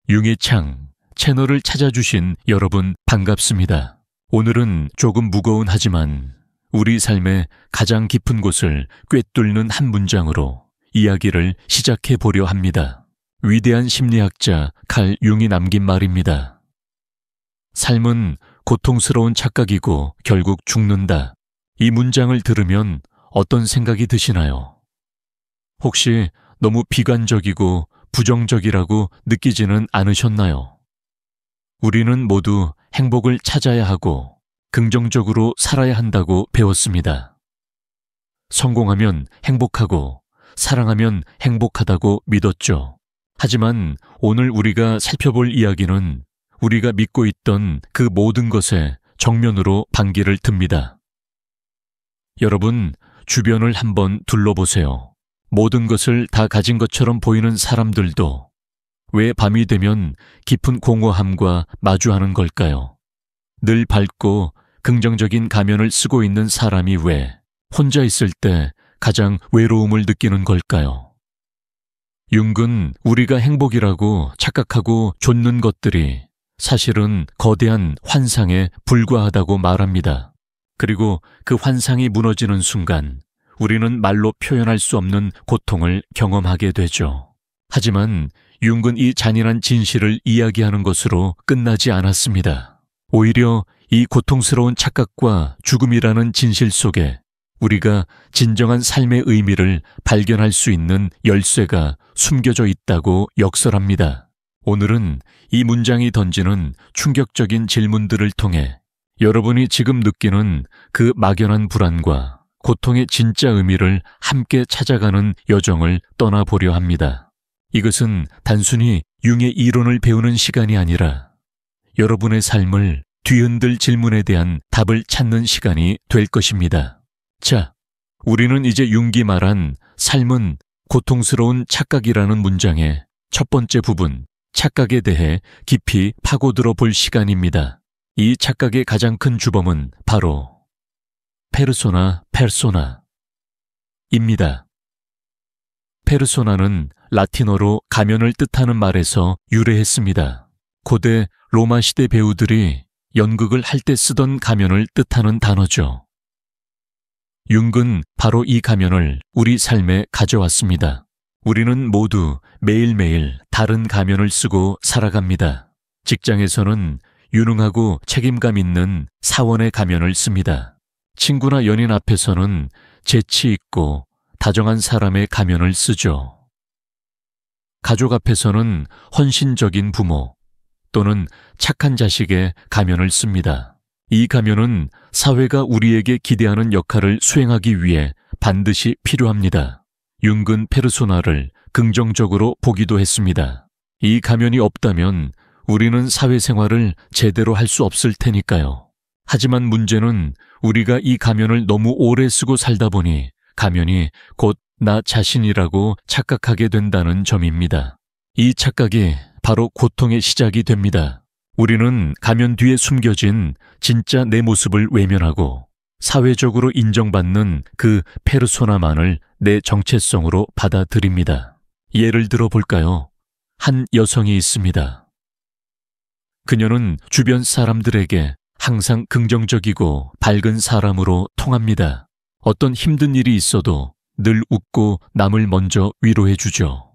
융의 창 채널을 찾아주신 여러분 반갑습니다. 오늘은 조금 무거운 하지만 우리 삶의 가장 깊은 곳을 꿰뚫는 한 문장으로 이야기를 시작해 보려 합니다. 위대한 심리학자 칼 융이 남긴 말입니다. 삶은 고통스러운 착각이고 결국 죽는다. 이 문장을 들으면 어떤 생각이 드시나요? 혹시 너무 비관적이고 부정적이라고 느끼지는 않으셨나요? 우리는 모두 행복을 찾아야 하고 긍정적으로 살아야 한다고 배웠습니다. 성공하면 행복하고 사랑하면 행복하다고 믿었죠. 하지만 오늘 우리가 살펴볼 이야기는 우리가 믿고 있던 그 모든 것에 정면으로 반기를 듭니다. 여러분, 주변을 한번 둘러보세요. 모든 것을 다 가진 것처럼 보이는 사람들도 왜 밤이 되면 깊은 공허함과 마주하는 걸까요? 늘 밝고 긍정적인 가면을 쓰고 있는 사람이 왜 혼자 있을 때 가장 외로움을 느끼는 걸까요? 융은 우리가 행복이라고 착각하고 좇는 것들이 사실은 거대한 환상에 불과하다고 말합니다. 그리고 그 환상이 무너지는 순간 우리는 말로 표현할 수 없는 고통을 경험하게 되죠. 하지만 융은 이 잔인한 진실을 이야기하는 것으로 끝나지 않았습니다. 오히려 이 고통스러운 착각과 죽음이라는 진실 속에 우리가 진정한 삶의 의미를 발견할 수 있는 열쇠가 숨겨져 있다고 역설합니다. 오늘은 이 문장이 던지는 충격적인 질문들을 통해 여러분이 지금 느끼는 그 막연한 불안과 고통의 진짜 의미를 함께 찾아가는 여정을 떠나보려 합니다. 이것은 단순히 융의 이론을 배우는 시간이 아니라 여러분의 삶을 뒤흔들 질문에 대한 답을 찾는 시간이 될 것입니다. 자, 우리는 이제 융이 말한 삶은 고통스러운 착각이라는 문장의 첫 번째 부분, 착각에 대해 깊이 파고들어 볼 시간입니다. 이 착각의 가장 큰 주범은 바로 페르소나입니다. 페르소나는 라틴어로 가면을 뜻하는 말에서 유래했습니다. 고대 로마 시대 배우들이 연극을 할 때 쓰던 가면을 뜻하는 단어죠. 융은 바로 이 가면을 우리 삶에 가져왔습니다. 우리는 모두 매일매일 다른 가면을 쓰고 살아갑니다. 직장에서는 유능하고 책임감 있는 사원의 가면을 씁니다. 친구나 연인 앞에서는 재치 있고 다정한 사람의 가면을 쓰죠. 가족 앞에서는 헌신적인 부모 또는 착한 자식의 가면을 씁니다. 이 가면은 사회가 우리에게 기대하는 역할을 수행하기 위해 반드시 필요합니다. 융은 페르소나를 긍정적으로 보기도 했습니다. 이 가면이 없다면 우리는 사회생활을 제대로 할 수 없을 테니까요. 하지만 문제는 우리가 이 가면을 너무 오래 쓰고 살다 보니 가면이 곧 나 자신이라고 착각하게 된다는 점입니다. 이 착각이 바로 고통의 시작이 됩니다. 우리는 가면 뒤에 숨겨진 진짜 내 모습을 외면하고 사회적으로 인정받는 그 페르소나만을 내 정체성으로 받아들입니다. 예를 들어 볼까요? 한 여성이 있습니다. 그녀는 주변 사람들에게 항상 긍정적이고 밝은 사람으로 통합니다. 어떤 힘든 일이 있어도 늘 웃고 남을 먼저 위로해 주죠.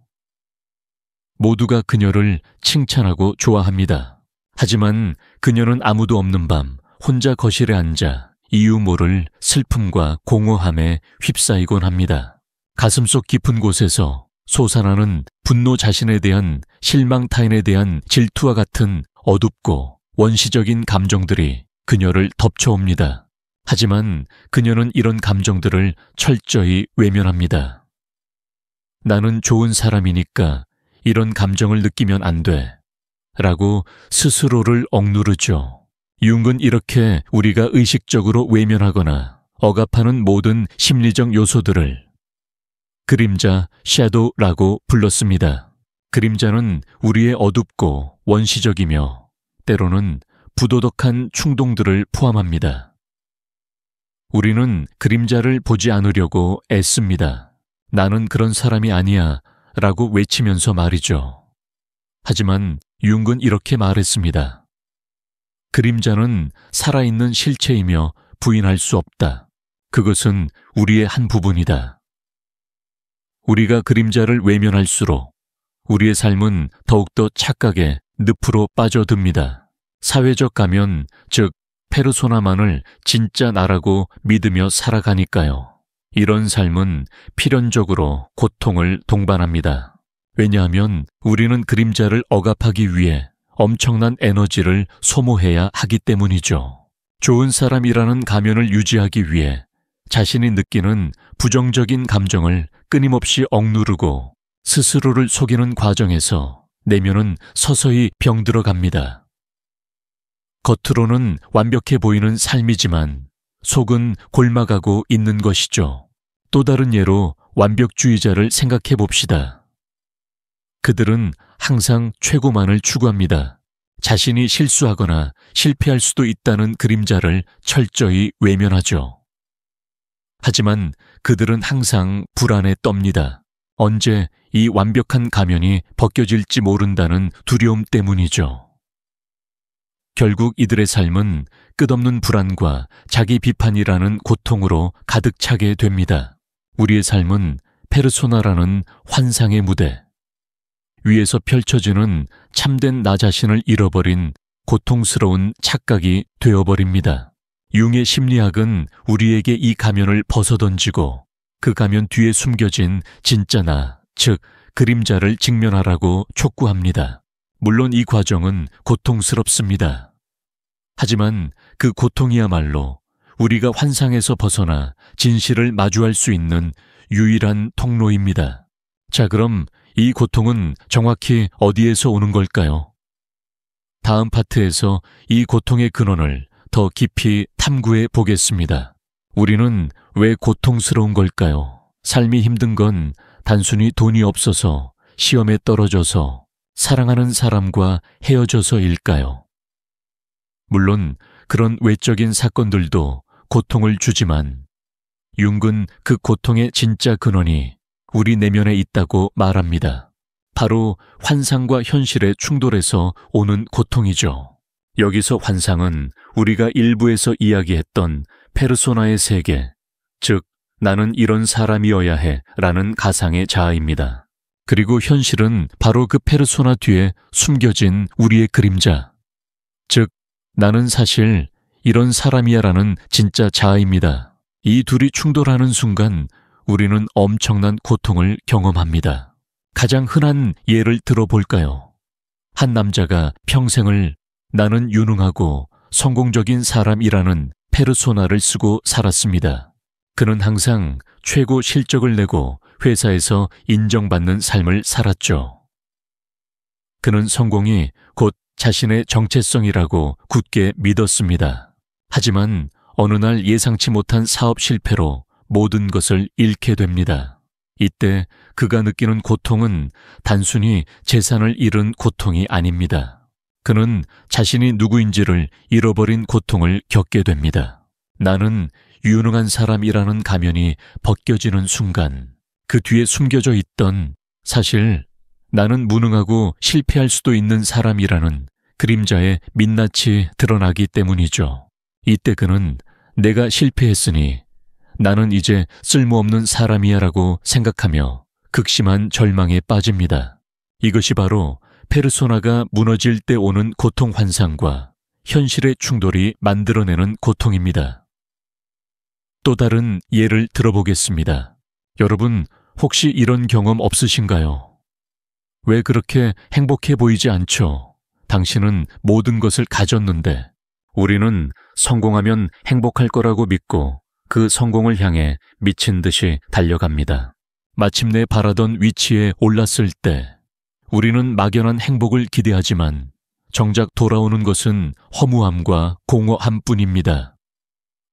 모두가 그녀를 칭찬하고 좋아합니다. 하지만 그녀는 아무도 없는 밤 혼자 거실에 앉아 이유 모를 슬픔과 공허함에 휩싸이곤 합니다. 가슴속 깊은 곳에서 솟아나는 분노, 자신에 대한 실망, 타인에 대한 질투와 같은 어둡고 원시적인 감정들이 그녀를 덮쳐옵니다. 하지만 그녀는 이런 감정들을 철저히 외면합니다. 나는 좋은 사람이니까 이런 감정을 느끼면 안 돼 라고 스스로를 억누르죠. 융은 이렇게 우리가 의식적으로 외면하거나 억압하는 모든 심리적 요소들을 그림자, 섀도우라고 불렀습니다. 그림자는 우리의 어둡고 원시적이며 때로는 부도덕한 충동들을 포함합니다. 우리는 그림자를 보지 않으려고 애씁니다. 나는 그런 사람이 아니야 라고 외치면서 말이죠. 하지만 융은 이렇게 말했습니다. 그림자는 살아있는 실체이며 부인할 수 없다. 그것은 우리의 한 부분이다. 우리가 그림자를 외면할수록 우리의 삶은 더욱더 착각의 늪으로 빠져듭니다. 사회적 가면, 즉 페르소나만을 진짜 나라고 믿으며 살아가니까요. 이런 삶은 필연적으로 고통을 동반합니다. 왜냐하면 우리는 그림자를 억압하기 위해 엄청난 에너지를 소모해야 하기 때문이죠. 좋은 사람이라는 가면을 유지하기 위해 자신이 느끼는 부정적인 감정을 끊임없이 억누르고 스스로를 속이는 과정에서 내면은 서서히 병들어 갑니다. 겉으로는 완벽해 보이는 삶이지만 속은 골마가고 있는 것이죠. 또 다른 예로 완벽주의자를 생각해 봅시다. 그들은 항상 최고만을 추구합니다. 자신이 실수하거나 실패할 수도 있다는 그림자를 철저히 외면하죠. 하지만 그들은 항상 불안에 떱니다. 언제 이 완벽한 가면이 벗겨질지 모른다는 두려움 때문이죠. 결국 이들의 삶은 끝없는 불안과 자기 비판이라는 고통으로 가득 차게 됩니다. 우리의 삶은 페르소나라는 환상의 무대, 위에서 펼쳐지는 참된 나 자신을 잃어버린 고통스러운 착각이 되어버립니다. 융의 심리학은 우리에게 이 가면을 벗어던지고 그 가면 뒤에 숨겨진 진짜 나, 즉 그림자를 직면하라고 촉구합니다. 물론 이 과정은 고통스럽습니다. 하지만 그 고통이야말로 우리가 환상에서 벗어나 진실을 마주할 수 있는 유일한 통로입니다. 자, 그럼 이 고통은 정확히 어디에서 오는 걸까요? 다음 파트에서 이 고통의 근원을 더 깊이 탐구해 보겠습니다. 우리는 왜 고통스러운 걸까요? 삶이 힘든 건 단순히 돈이 없어서, 시험에 떨어져서, 사랑하는 사람과 헤어져서일까요? 물론 그런 외적인 사건들도 고통을 주지만 융은 그 고통의 진짜 근원이 우리 내면에 있다고 말합니다. 바로 환상과 현실의 충돌에서 오는 고통이죠. 여기서 환상은 우리가 일부에서 이야기했던 페르소나의 세계, 즉 나는 이런 사람이어야 해 라는 가상의 자아입니다. 그리고 현실은 바로 그 페르소나 뒤에 숨겨진 우리의 그림자, 즉 나는 사실 이런 사람이야 라는 진짜 자아입니다. 이 둘이 충돌하는 순간 우리는 엄청난 고통을 경험합니다. 가장 흔한 예를 들어볼까요? 한 남자가 평생을 나는 유능하고 성공적인 사람이라는 페르소나를 쓰고 살았습니다. 그는 항상 최고 실적을 내고 회사에서 인정받는 삶을 살았죠. 그는 성공이 곧 자신의 정체성이라고 굳게 믿었습니다. 하지만 어느 날 예상치 못한 사업 실패로 모든 것을 잃게 됩니다. 이때 그가 느끼는 고통은 단순히 재산을 잃은 고통이 아닙니다. 그는 자신이 누구인지를 잃어버린 고통을 겪게 됩니다. 나는 유능한 사람이라는 가면이 벗겨지는 순간 그 뒤에 숨겨져 있던 사실 나는 무능하고 실패할 수도 있는 사람이라는 그림자의 민낯이 드러나기 때문이죠. 이때 그는 내가 실패했으니 나는 이제 쓸모없는 사람이야 라고 생각하며 극심한 절망에 빠집니다. 이것이 바로 페르소나가 무너질 때 오는 고통 환상과 현실의 충돌이 만들어내는 고통입니다. 또 다른 예를 들어보겠습니다. 여러분, 혹시 이런 경험 없으신가요? 왜 그렇게 행복해 보이지 않죠? 당신은 모든 것을 가졌는데 우리는 성공하면 행복할 거라고 믿고 그 성공을 향해 미친 듯이 달려갑니다. 마침내 바라던 위치에 올랐을 때 우리는 막연한 행복을 기대하지만 정작 돌아오는 것은 허무함과 공허함 뿐입니다.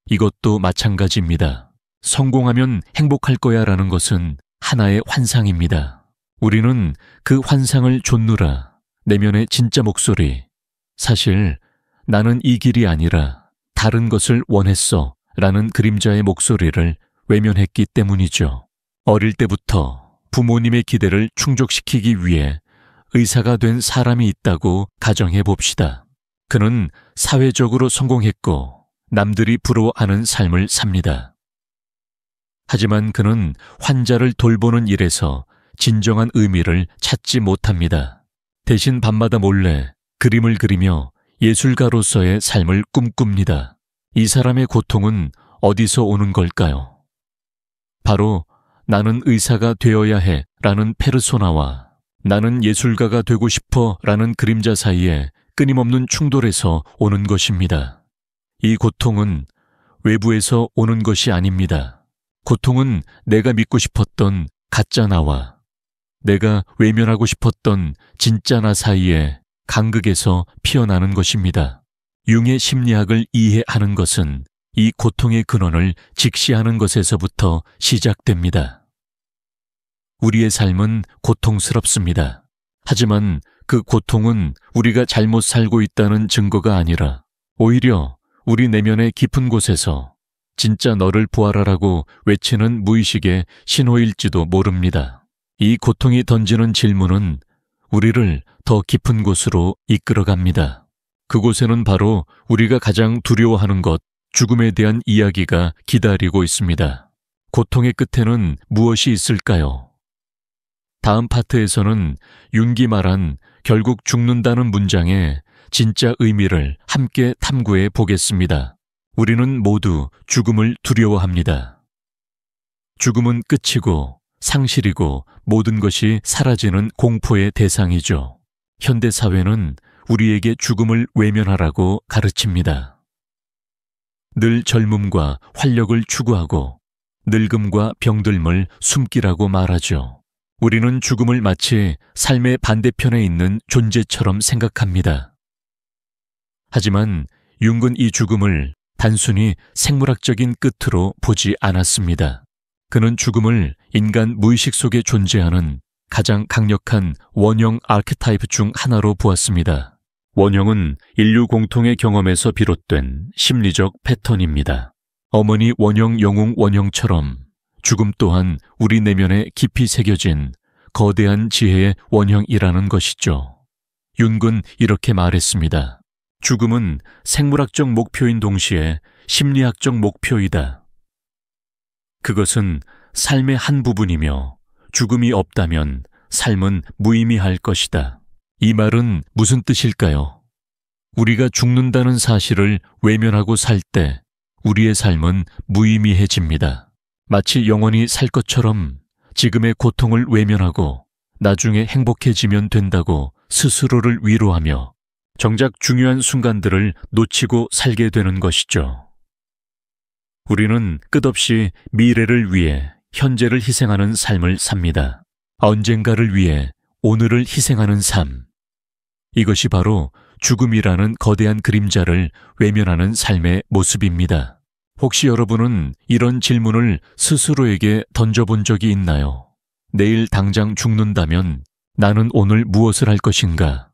이것도 마찬가지입니다. 성공하면 행복할 거야 라는 것은 하나의 환상입니다. 우리는 그 환상을 좇느라 내면의 진짜 목소리, 사실 나는 이 길이 아니라 다른 것을 원했어 라는 그림자의 목소리를 외면했기 때문이죠. 어릴 때부터 부모님의 기대를 충족시키기 위해 의사가 된 사람이 있다고 가정해 봅시다. 그는 사회적으로 성공했고 남들이 부러워하는 삶을 삽니다. 하지만 그는 환자를 돌보는 일에서 진정한 의미를 찾지 못합니다. 대신 밤마다 몰래 그림을 그리며 예술가로서의 삶을 꿈꿉니다. 이 사람의 고통은 어디서 오는 걸까요? 바로 나는 의사가 되어야 해 라는 페르소나와 나는 예술가가 되고 싶어 라는 그림자 사이에 끊임없는 충돌에서 오는 것입니다. 이 고통은 외부에서 오는 것이 아닙니다. 고통은 내가 믿고 싶었던 가짜 나와 내가 외면하고 싶었던 진짜 나 사이에 간극에서 피어나는 것입니다. 융의 심리학을 이해하는 것은 이 고통의 근원을 직시하는 것에서부터 시작됩니다. 우리의 삶은 고통스럽습니다. 하지만 그 고통은 우리가 잘못 살고 있다는 증거가 아니라 오히려 우리 내면의 깊은 곳에서 진짜 너를 부활하라고 외치는 무의식의 신호일지도 모릅니다. 이 고통이 던지는 질문은 우리를 더 깊은 곳으로 이끌어갑니다. 그곳에는 바로 우리가 가장 두려워하는 것, 죽음에 대한 이야기가 기다리고 있습니다. 고통의 끝에는 무엇이 있을까요? 다음 파트에서는 융기 말한 결국 죽는다는 문장의 진짜 의미를 함께 탐구해 보겠습니다. 우리는 모두 죽음을 두려워합니다. 죽음은 끝이고 상실이고 모든 것이 사라지는 공포의 대상이죠. 현대 사회는 우리에게 죽음을 외면하라고 가르칩니다. 늘 젊음과 활력을 추구하고 늙음과 병들음을 숨기라고 말하죠. 우리는 죽음을 마치 삶의 반대편에 있는 존재처럼 생각합니다. 하지만 융은 이 죽음을 단순히 생물학적인 끝으로 보지 않았습니다. 그는 죽음을 인간 무의식 속에 존재하는 가장 강력한 원형 아크타입 중 하나로 보았습니다. 원형은 인류 공통의 경험에서 비롯된 심리적 패턴입니다. 어머니 원형 영웅 원형처럼 죽음 또한 우리 내면에 깊이 새겨진 거대한 지혜의 원형이라는 것이죠. 융은 이렇게 말했습니다. 죽음은 생물학적 목표인 동시에 심리학적 목표이다. 그것은 삶의 한 부분이며 죽음이 없다면 삶은 무의미할 것이다. 이 말은 무슨 뜻일까요? 우리가 죽는다는 사실을 외면하고 살 때 우리의 삶은 무의미해집니다. 마치 영원히 살 것처럼 지금의 고통을 외면하고 나중에 행복해지면 된다고 스스로를 위로하며 정작 중요한 순간들을 놓치고 살게 되는 것이죠. 우리는 끝없이 미래를 위해 현재를 희생하는 삶을 삽니다. 언젠가를 위해 오늘을 희생하는 삶. 이것이 바로 죽음이라는 거대한 그림자를 외면하는 삶의 모습입니다. 혹시 여러분은 이런 질문을 스스로에게 던져본 적이 있나요? 내일 당장 죽는다면 나는 오늘 무엇을 할 것인가?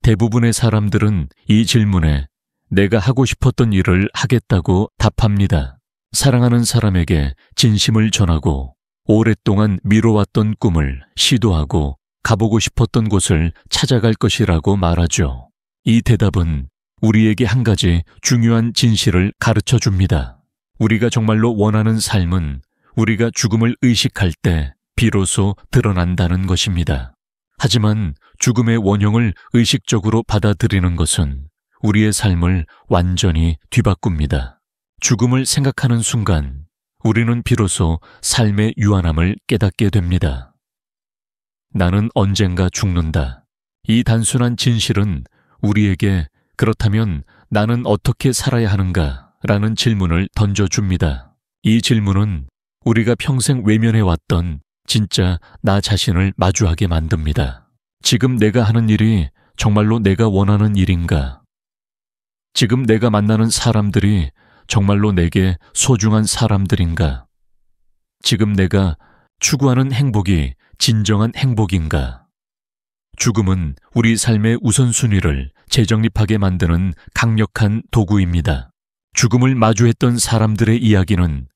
대부분의 사람들은 이 질문에 내가 하고 싶었던 일을 하겠다고 답합니다. 사랑하는 사람에게 진심을 전하고 오랫동안 미뤄왔던 꿈을 시도하고 가보고 싶었던 곳을 찾아갈 것이라고 말하죠. 이 대답은 우리에게 한 가지 중요한 진실을 가르쳐 줍니다. 우리가 정말로 원하는 삶은 우리가 죽음을 의식할 때 비로소 드러난다는 것입니다. 하지만 죽음의 원형을 의식적으로 받아들이는 것은 우리의 삶을 완전히 뒤바꿉니다. 죽음을 생각하는 순간 우리는 비로소 삶의 유한함을 깨닫게 됩니다. 나는 언젠가 죽는다. 이 단순한 진실은 우리에게 그렇다면 나는 어떻게 살아야 하는가? 라는 질문을 던져줍니다. 이 질문은 우리가 평생 외면해왔던 진짜 나 자신을 마주하게 만듭니다. 지금 내가 하는 일이 정말로 내가 원하는 일인가? 지금 내가 만나는 사람들이 정말로 내게 소중한 사람들인가? 지금 내가 추구하는 행복이 진정한 행복인가? 죽음은 우리 삶의 우선순위를 재정립하게 만드는 강력한 도구입니다. 죽음을 마주했던 사람들의 이야기는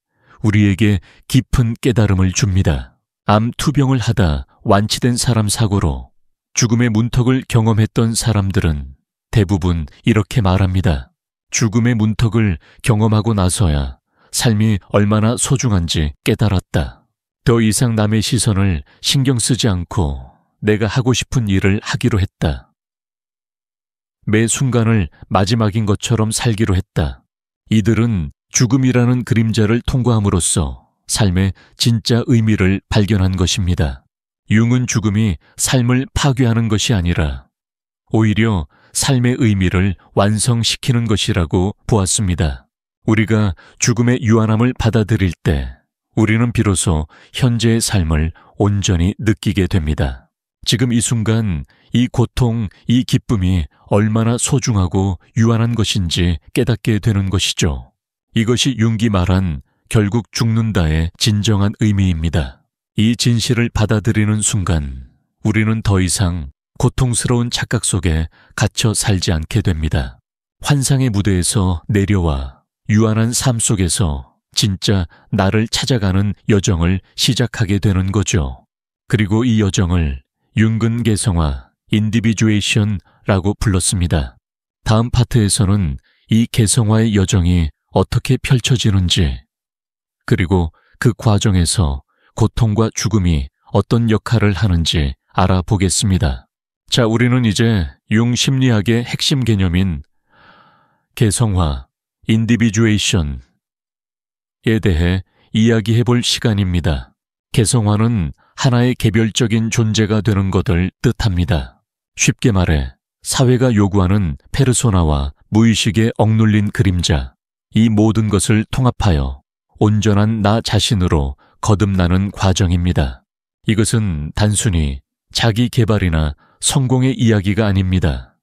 우리에게 깊은 깨달음을 줍니다. 암 투병을 하다 완치된 사람 사고로 죽음의 문턱을 경험했던 사람들은 대부분 이렇게 말합니다. 죽음의 문턱을 경험하고 나서야 삶이 얼마나 소중한지 깨달았다. 더 이상 남의 시선을 신경 쓰지 않고 내가 하고 싶은 일을 하기로 했다. 매 순간을 마지막인 것처럼 살기로 했다. 이들은 죽음이라는 그림자를 통과함으로써 삶의 진짜 의미를 발견한 것입니다. 융은 죽음이 삶을 파괴하는 것이 아니라 오히려 삶의 의미를 완성시키는 것이라고 보았습니다. 우리가 죽음의 유한함을 받아들일 때 우리는 비로소 현재의 삶을 온전히 느끼게 됩니다. 지금 이 순간 이 고통, 이 기쁨이 얼마나 소중하고 유한한 것인지 깨닫게 되는 것이죠. 이것이 융기 말한 결국 죽는다의 진정한 의미입니다. 이 진실을 받아들이는 순간 우리는 더 이상 고통스러운 착각 속에 갇혀 살지 않게 됩니다. 환상의 무대에서 내려와 유한한 삶 속에서 진짜 나를 찾아가는 여정을 시작하게 되는 거죠. 그리고 이 여정을 융근 개성화, 인디비주에이션라고 불렀습니다. 다음 파트에서는 이 개성화의 여정이 어떻게 펼쳐지는지, 그리고 그 과정에서 고통과 죽음이 어떤 역할을 하는지 알아보겠습니다. 자, 우리는 이제 융 심리학의 핵심 개념인 개성화, 인디비주에이션에 대해 이야기해 볼 시간입니다. 개성화는 하나의 개별적인 존재가 되는 것을 뜻합니다. 쉽게 말해 사회가 요구하는 페르소나와 무의식에 억눌린 그림자, 이 모든 것을 통합하여 온전한 나 자신으로 거듭나는 과정입니다. 이것은 단순히 자기 개발이나 성공의 이야기가 아닙니다.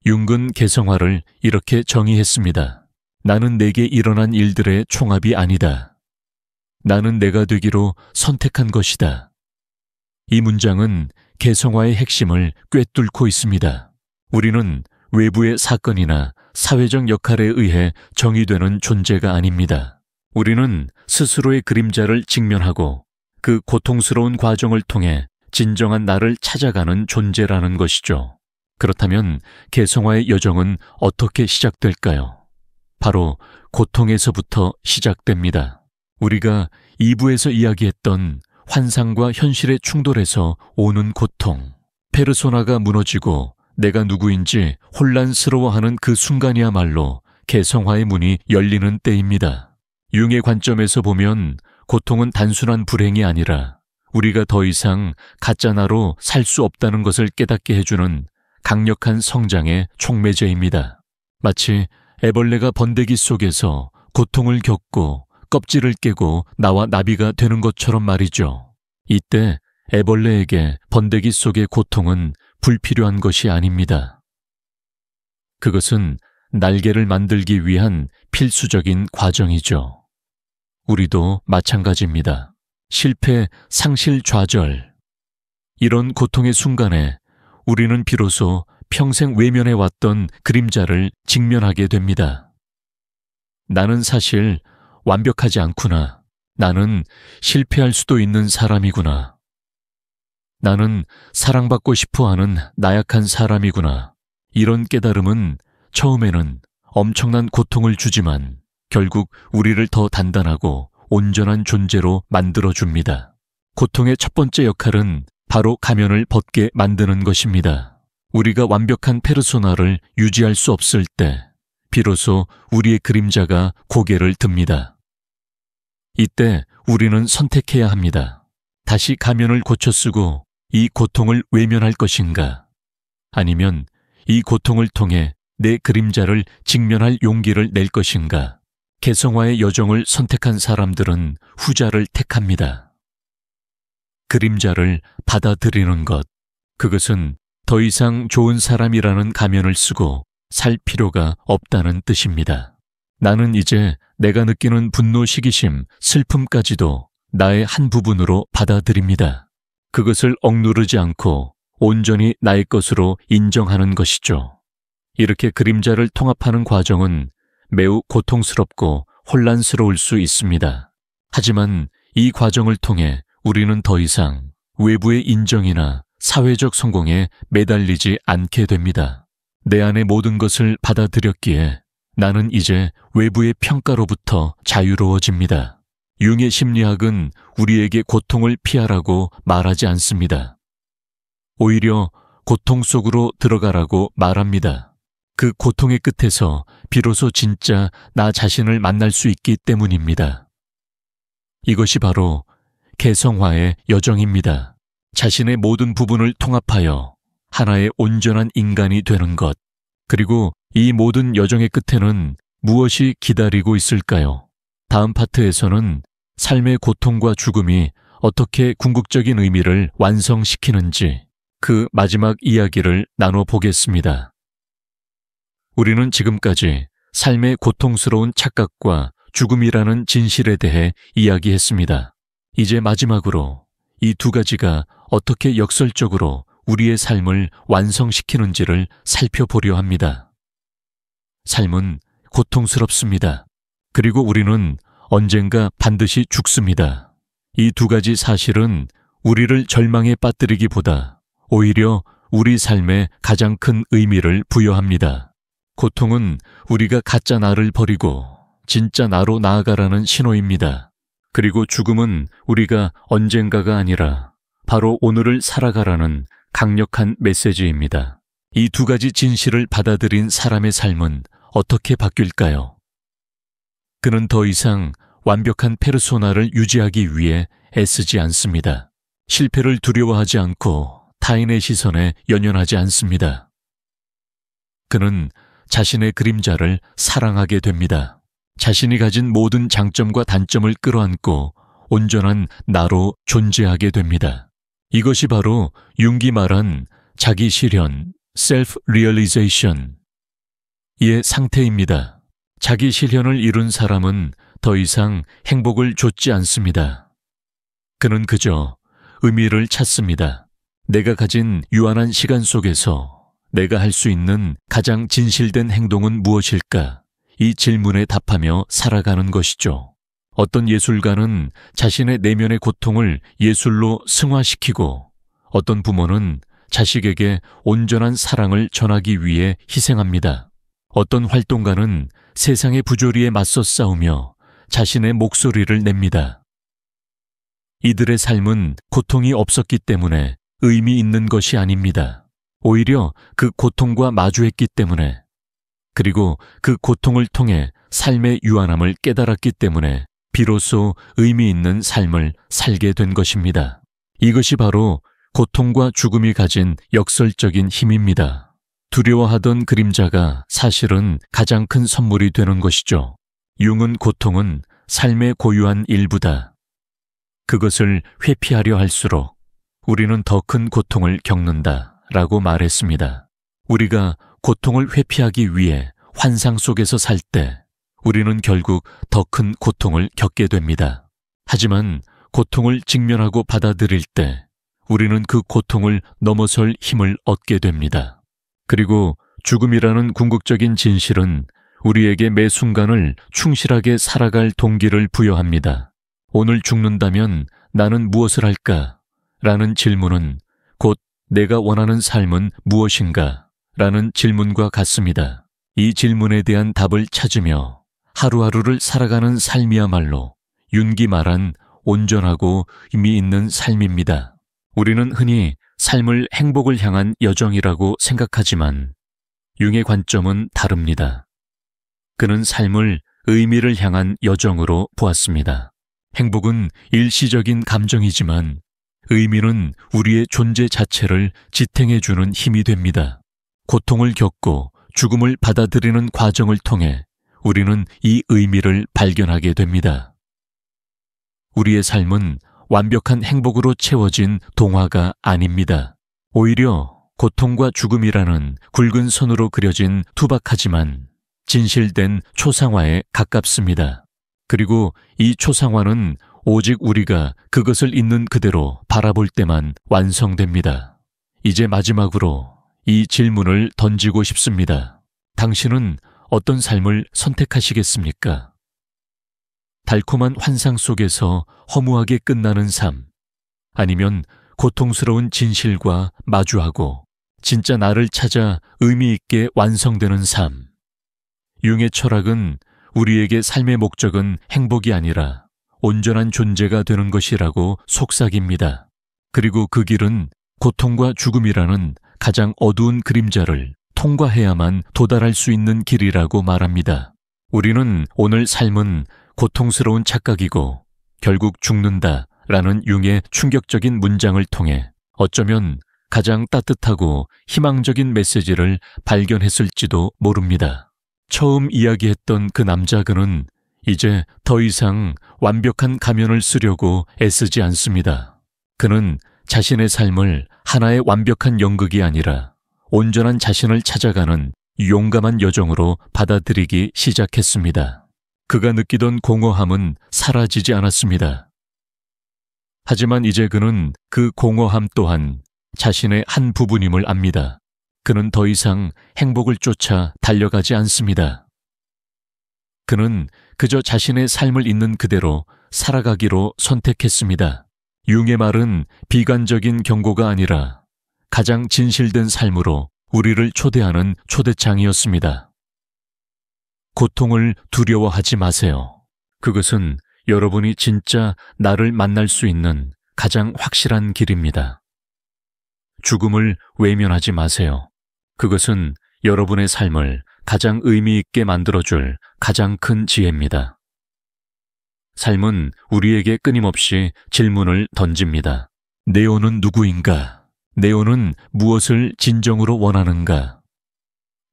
융근 개성화를 이렇게 정의했습니다. 나는 내게 일어난 일들의 총합이 아니다. 나는 내가 되기로 선택한 것이다. 이 문장은 개성화의 핵심을 꿰뚫고 있습니다. 우리는 외부의 사건이나 사회적 역할에 의해 정의되는 존재가 아닙니다. 우리는 스스로의 그림자를 직면하고 그 고통스러운 과정을 통해 진정한 나를 찾아가는 존재라는 것이죠. 그렇다면 개성화의 여정은 어떻게 시작될까요? 바로 고통에서부터 시작됩니다. 우리가 2부에서 이야기했던 환상과 현실의 충돌에서 오는 고통, 페르소나가 무너지고 내가 누구인지 혼란스러워하는 그 순간이야말로 개성화의 문이 열리는 때입니다. 융의 관점에서 보면 고통은 단순한 불행이 아니라 우리가 더 이상 가짜나로 살 수 없다는 것을 깨닫게 해주는 강력한 성장의 촉매제입니다. 마치 애벌레가 번데기 속에서 고통을 겪고 껍질을 깨고 나와 나비가 되는 것처럼 말이죠. 이때 애벌레에게 번데기 속의 고통은 불필요한 것이 아닙니다. 그것은 날개를 만들기 위한 필수적인 과정이죠. 우리도 마찬가지입니다. 실패, 상실, 좌절. 이런 고통의 순간에 우리는 비로소 평생 외면해왔던 그림자를 직면하게 됩니다. 나는 사실 완벽하지 않구나. 나는 실패할 수도 있는 사람이구나. 나는 사랑받고 싶어하는 나약한 사람이구나. 이런 깨달음은 처음에는 엄청난 고통을 주지만 결국 우리를 더 단단하고 온전한 존재로 만들어줍니다. 고통의 첫 번째 역할은 바로 가면을 벗게 만드는 것입니다. 우리가 완벽한 페르소나를 유지할 수 없을 때 비로소 우리의 그림자가 고개를 듭니다. 이때 우리는 선택해야 합니다. 다시 가면을 고쳐 쓰고 이 고통을 외면할 것인가? 아니면 이 고통을 통해 내 그림자를 직면할 용기를 낼 것인가? 개성화의 여정을 선택한 사람들은 후자를 택합니다. 그림자를 받아들이는 것, 그것은 더 이상 좋은 사람이라는 가면을 쓰고 살 필요가 없다는 뜻입니다. 나는 이제 내가 느끼는 분노, 시기심, 슬픔까지도 나의 한 부분으로 받아들입니다. 그것을 억누르지 않고 온전히 나의 것으로 인정하는 것이죠. 이렇게 그림자를 통합하는 과정은 매우 고통스럽고 혼란스러울 수 있습니다. 하지만 이 과정을 통해 우리는 더 이상 외부의 인정이나 사회적 성공에 매달리지 않게 됩니다. 내 안의 모든 것을 받아들였기에 나는 이제 외부의 평가로부터 자유로워집니다. 융의 심리학은 우리에게 고통을 피하라고 말하지 않습니다. 오히려 고통 속으로 들어가라고 말합니다. 그 고통의 끝에서 비로소 진짜 나 자신을 만날 수 있기 때문입니다. 이것이 바로 개성화의 여정입니다. 자신의 모든 부분을 통합하여 하나의 온전한 인간이 되는 것. 그리고 이 모든 여정의 끝에는 무엇이 기다리고 있을까요? 다음 파트에서는 삶의 고통과 죽음이 어떻게 궁극적인 의미를 완성시키는지 그 마지막 이야기를 나눠보겠습니다. 우리는 지금까지 삶의 고통스러운 착각과 죽음이라는 진실에 대해 이야기했습니다. 이제 마지막으로 이 두 가지가 어떻게 역설적으로 우리의 삶을 완성시키는지를 살펴보려 합니다. 삶은 고통스럽습니다. 그리고 우리는 언젠가 반드시 죽습니다. 이 두 가지 사실은 우리를 절망에 빠뜨리기보다 오히려 우리 삶에 가장 큰 의미를 부여합니다. 고통은 우리가 가짜 나를 버리고 진짜 나로 나아가라는 신호입니다. 그리고 죽음은 우리가 언젠가가 아니라 바로 오늘을 살아가라는 강력한 메시지입니다. 이 두 가지 진실을 받아들인 사람의 삶은 어떻게 바뀔까요? 그는 더 이상 완벽한 페르소나를 유지하기 위해 애쓰지 않습니다. 실패를 두려워하지 않고 타인의 시선에 연연하지 않습니다. 그는 자신의 그림자를 사랑하게 됩니다. 자신이 가진 모든 장점과 단점을 끌어안고 온전한 나로 존재하게 됩니다. 이것이 바로 융기 말한 자기 실현, self-realization의 상태입니다. 자기 실현을 이룬 사람은 더 이상 행복을 좇지 않습니다. 그는 그저 의미를 찾습니다. 내가 가진 유한한 시간 속에서 내가 할 수 있는 가장 진실된 행동은 무엇일까? 이 질문에 답하며 살아가는 것이죠. 어떤 예술가는 자신의 내면의 고통을 예술로 승화시키고 어떤 부모는 자식에게 온전한 사랑을 전하기 위해 희생합니다. 어떤 활동가는 세상의 부조리에 맞서 싸우며 자신의 목소리를 냅니다. 이들의 삶은 고통이 없었기 때문에 의미 있는 것이 아닙니다. 오히려 그 고통과 마주했기 때문에, 그리고 그 고통을 통해 삶의 유한함을 깨달았기 때문에 비로소 의미 있는 삶을 살게 된 것입니다. 이것이 바로 고통과 죽음이 가진 역설적인 힘입니다. 두려워하던 그림자가 사실은 가장 큰 선물이 되는 것이죠. 융은 고통은 삶의 고유한 일부다. 그것을 회피하려 할수록 우리는 더 큰 고통을 겪는다 라고 말했습니다. 우리가 고통을 회피하기 위해 환상 속에서 살 때 우리는 결국 더 큰 고통을 겪게 됩니다. 하지만 고통을 직면하고 받아들일 때 우리는 그 고통을 넘어설 힘을 얻게 됩니다. 그리고 죽음이라는 궁극적인 진실은 우리에게 매 순간을 충실하게 살아갈 동기를 부여합니다. 오늘 죽는다면 나는 무엇을 할까? 라는 질문은 곧 내가 원하는 삶은 무엇인가? 라는 질문과 같습니다. 이 질문에 대한 답을 찾으며 하루하루를 살아가는 삶이야말로 융기 말한 온전하고 의미 있는 삶입니다. 우리는 흔히 삶을 행복을 향한 여정이라고 생각하지만 융의 관점은 다릅니다. 그는 삶을 의미를 향한 여정으로 보았습니다. 행복은 일시적인 감정이지만 의미는 우리의 존재 자체를 지탱해주는 힘이 됩니다. 고통을 겪고 죽음을 받아들이는 과정을 통해 우리는 이 의미를 발견하게 됩니다. 우리의 삶은 완벽한 행복으로 채워진 동화가 아닙니다. 오히려 고통과 죽음이라는 굵은 선으로 그려진 투박하지만 진실된 초상화에 가깝습니다. 그리고 이 초상화는 오직 우리가 그것을 있는 그대로 바라볼 때만 완성됩니다. 이제 마지막으로 이 질문을 던지고 싶습니다. 당신은 어떤 삶을 선택하시겠습니까? 달콤한 환상 속에서 허무하게 끝나는 삶, 아니면 고통스러운 진실과 마주하고 진짜 나를 찾아 의미 있게 완성되는 삶. 융의 철학은 우리에게 삶의 목적은 행복이 아니라 온전한 존재가 되는 것이라고 속삭입니다. 그리고 그 길은 고통과 죽음이라는 가장 어두운 그림자를 통과해야만 도달할 수 있는 길이라고 말합니다. 우리는 오늘 삶은 고통스러운 착각이고 결국 죽는다 라는 융의 충격적인 문장을 통해 어쩌면 가장 따뜻하고 희망적인 메시지를 발견했을지도 모릅니다. 처음 이야기했던 그 남자 그는 이제 더 이상 완벽한 가면을 쓰려고 애쓰지 않습니다. 그는 자신의 삶을 하나의 완벽한 연극이 아니라 온전한 자신을 찾아가는 용감한 여정으로 받아들이기 시작했습니다. 그가 느끼던 공허함은 사라지지 않았습니다. 하지만 이제 그는 그 공허함 또한 자신의 한 부분임을 압니다. 그는 더 이상 행복을 쫓아 달려가지 않습니다. 그는 그저 자신의 삶을 있는 그대로 살아가기로 선택했습니다. 융의 말은 비관적인 경고가 아니라 가장 진실된 삶으로 우리를 초대하는 초대장이었습니다. 고통을 두려워하지 마세요. 그것은 여러분이 진짜 나를 만날 수 있는 가장 확실한 길입니다. 죽음을 외면하지 마세요. 그것은 여러분의 삶을 가장 의미 있게 만들어줄 가장 큰 지혜입니다. 삶은 우리에게 끊임없이 질문을 던집니다. 네오는 누구인가? 네오는 무엇을 진정으로 원하는가?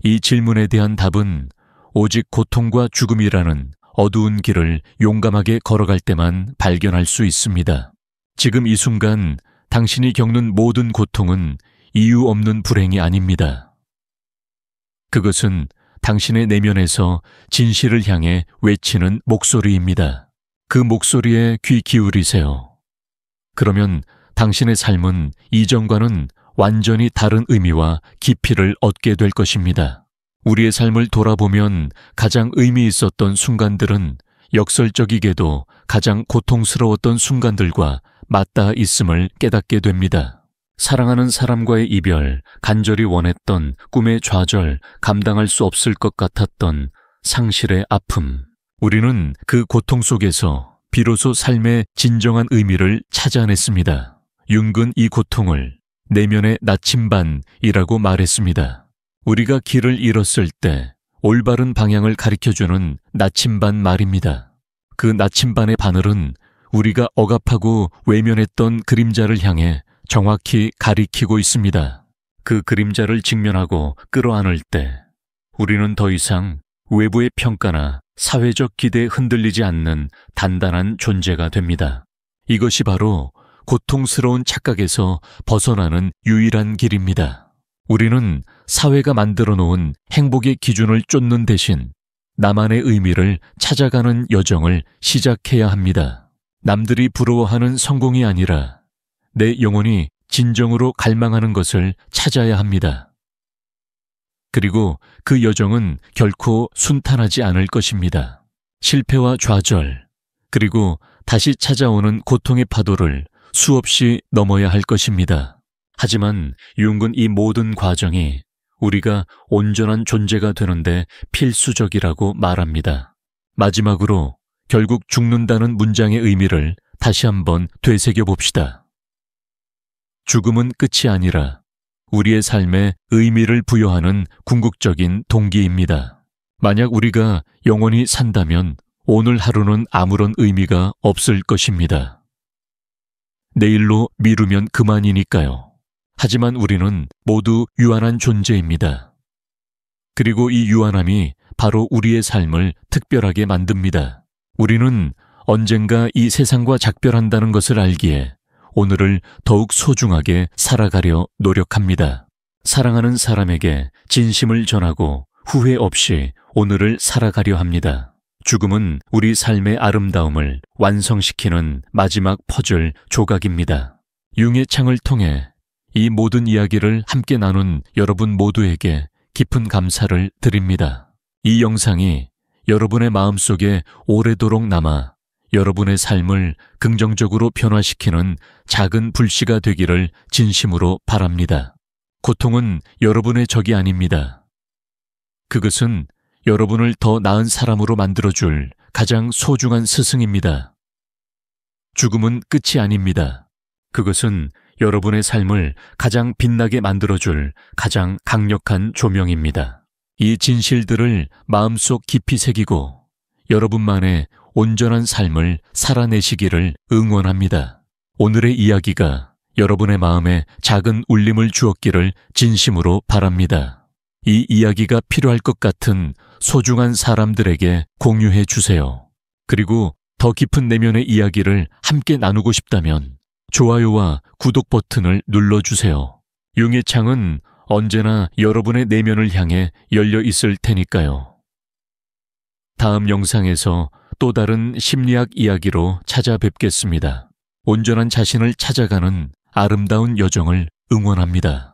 이 질문에 대한 답은 오직 고통과 죽음이라는 어두운 길을 용감하게 걸어갈 때만 발견할 수 있습니다. 지금 이 순간 당신이 겪는 모든 고통은 이유 없는 불행이 아닙니다. 그것은 당신의 내면에서 진실을 향해 외치는 목소리입니다. 그 목소리에 귀 기울이세요. 그러면 당신의 삶은 이전과는 완전히 다른 의미와 깊이를 얻게 될 것입니다. 우리의 삶을 돌아보면 가장 의미 있었던 순간들은 역설적이게도 가장 고통스러웠던 순간들과 맞닿아 있음을 깨닫게 됩니다. 사랑하는 사람과의 이별, 간절히 원했던 꿈의 좌절, 감당할 수 없을 것 같았던 상실의 아픔. 우리는 그 고통 속에서 비로소 삶의 진정한 의미를 찾아냈습니다. 융은 이 고통을 내면의 나침반이라고 말했습니다. 우리가 길을 잃었을 때 올바른 방향을 가리켜주는 나침반 말입니다. 그 나침반의 바늘은 우리가 억압하고 외면했던 그림자를 향해 정확히 가리키고 있습니다. 그 그림자를 직면하고 끌어안을 때 우리는 더 이상 외부의 평가나 사회적 기대에 흔들리지 않는 단단한 존재가 됩니다. 이것이 바로 고통스러운 착각에서 벗어나는 유일한 길입니다. 우리는 사회가 만들어 놓은 행복의 기준을 쫓는 대신 나만의 의미를 찾아가는 여정을 시작해야 합니다. 남들이 부러워하는 성공이 아니라 내 영혼이 진정으로 갈망하는 것을 찾아야 합니다. 그리고 그 여정은 결코 순탄하지 않을 것입니다. 실패와 좌절, 그리고 다시 찾아오는 고통의 파도를 수없이 넘어야 할 것입니다. 하지만 융은 이 모든 과정이 우리가 온전한 존재가 되는데 필수적이라고 말합니다. 마지막으로 결국 죽는다는 문장의 의미를 다시 한번 되새겨 봅시다. 죽음은 끝이 아니라 우리의 삶에 의미를 부여하는 궁극적인 동기입니다. 만약 우리가 영원히 산다면 오늘 하루는 아무런 의미가 없을 것입니다. 내일로 미루면 그만이니까요. 하지만 우리는 모두 유한한 존재입니다. 그리고 이 유한함이 바로 우리의 삶을 특별하게 만듭니다. 우리는 언젠가 이 세상과 작별한다는 것을 알기에 오늘을 더욱 소중하게 살아가려 노력합니다. 사랑하는 사람에게 진심을 전하고 후회 없이 오늘을 살아가려 합니다. 죽음은 우리 삶의 아름다움을 완성시키는 마지막 퍼즐 조각입니다. 융의 창을 통해 이 모든 이야기를 함께 나눈 여러분 모두에게 깊은 감사를 드립니다. 이 영상이 여러분의 마음속에 오래도록 남아 여러분의 삶을 긍정적으로 변화시키는 작은 불씨가 되기를 진심으로 바랍니다. 고통은 여러분의 적이 아닙니다. 그것은 여러분을 더 나은 사람으로 만들어줄 가장 소중한 스승입니다. 죽음은 끝이 아닙니다. 그것은 여러분의 삶을 가장 빛나게 만들어줄 가장 강력한 조명입니다. 이 진실들을 마음속 깊이 새기고 여러분만의 온전한 삶을 살아내시기를 응원합니다. 오늘의 이야기가 여러분의 마음에 작은 울림을 주었기를 진심으로 바랍니다. 이 이야기가 필요할 것 같은 소중한 사람들에게 공유해 주세요. 그리고 더 깊은 내면의 이야기를 함께 나누고 싶다면 좋아요와 구독 버튼을 눌러주세요. 용의 창은 언제나 여러분의 내면을 향해 열려 있을 테니까요. 다음 영상에서 또 다른 심리학 이야기로 찾아뵙겠습니다. 온전한 자신을 찾아가는 아름다운 여정을 응원합니다.